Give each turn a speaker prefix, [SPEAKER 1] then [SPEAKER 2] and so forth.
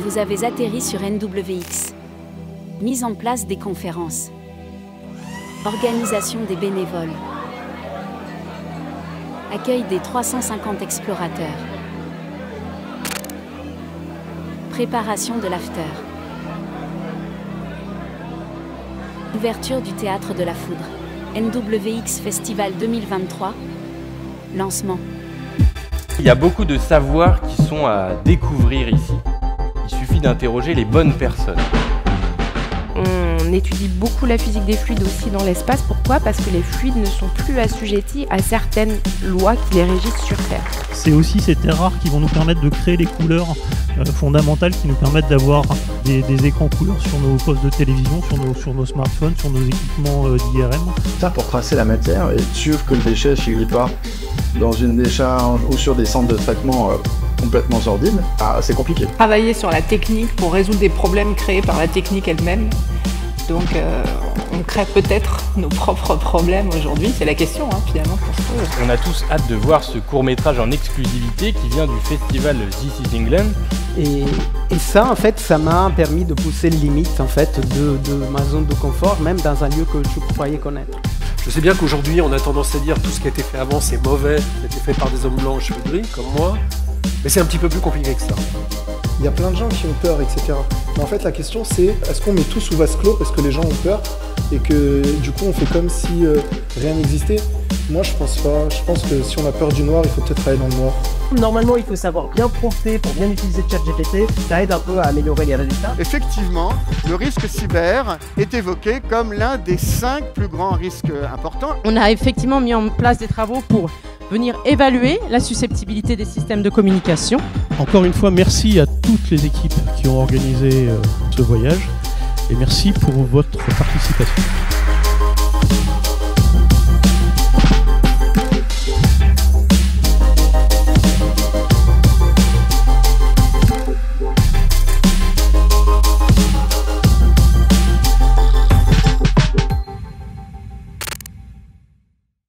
[SPEAKER 1] Vous avez atterri sur NWX. Mise en place des conférences. Organisation des bénévoles. Accueil des 350 explorateurs. Préparation de l'after. Ouverture du Théâtre de la Foudre. NWX Festival 2023. Lancement.
[SPEAKER 2] Il y a beaucoup de savoirs qui sont à découvrir ici. Il suffit d'interroger les bonnes personnes.
[SPEAKER 3] On étudie beaucoup la physique des fluides aussi dans l'espace. Pourquoi? Parce que les fluides ne sont plus assujettis à certaines lois qui les régissent sur Terre.
[SPEAKER 4] C'est aussi ces terres rares qui vont nous permettre de créer les couleurs fondamentales qui nous permettent d'avoir des écrans couleurs sur nos postes de télévision, sur nos smartphones, sur nos équipements d'IRM.
[SPEAKER 5] Ça pour tracer la matière et être sûr que le déchet ne chigrit pas dans une décharge ou sur des centres de traitement complètement sordides, c'est compliqué.
[SPEAKER 6] Travailler sur la technique pour résoudre des problèmes créés par la technique elle-même. Donc on crée peut-être nos propres problèmes aujourd'hui, c'est la question finalement qu'on se pose.
[SPEAKER 2] On a tous hâte de voir ce court-métrage en exclusivité qui vient du festival This is England.
[SPEAKER 7] Et ça en fait, ça m'a permis de pousser les limites en fait de ma zone de confort, même dans un lieu que je croyais connaître.
[SPEAKER 8] Je sais bien qu'aujourd'hui on a tendance à dire tout ce qui a été fait avant c'est mauvais, c'était fait par des hommes blancs aux cheveux gris comme moi, mais c'est un petit peu plus compliqué que ça.
[SPEAKER 9] Il y a plein de gens qui ont peur, etc. Mais en fait, la question, c'est est-ce qu'on met tout sous vase clos parce que les gens ont peur et que du coup, on fait comme si rien n'existait? Moi, je pense pas. Je pense que si on a peur du noir, il faut peut-être aller dans le noir.
[SPEAKER 10] Normalement, il faut savoir bien prompter pour bien utiliser ChatGPT. Ça aide un peu à améliorer les résultats.
[SPEAKER 11] Effectivement, le risque cyber est évoqué comme l'un des 5 plus grands risques importants.
[SPEAKER 3] On a effectivement mis en place des travaux pour venir évaluer la susceptibilité des systèmes de communication.
[SPEAKER 4] Encore une fois, merci à toutes les équipes qui ont organisé ce voyage et merci pour votre participation.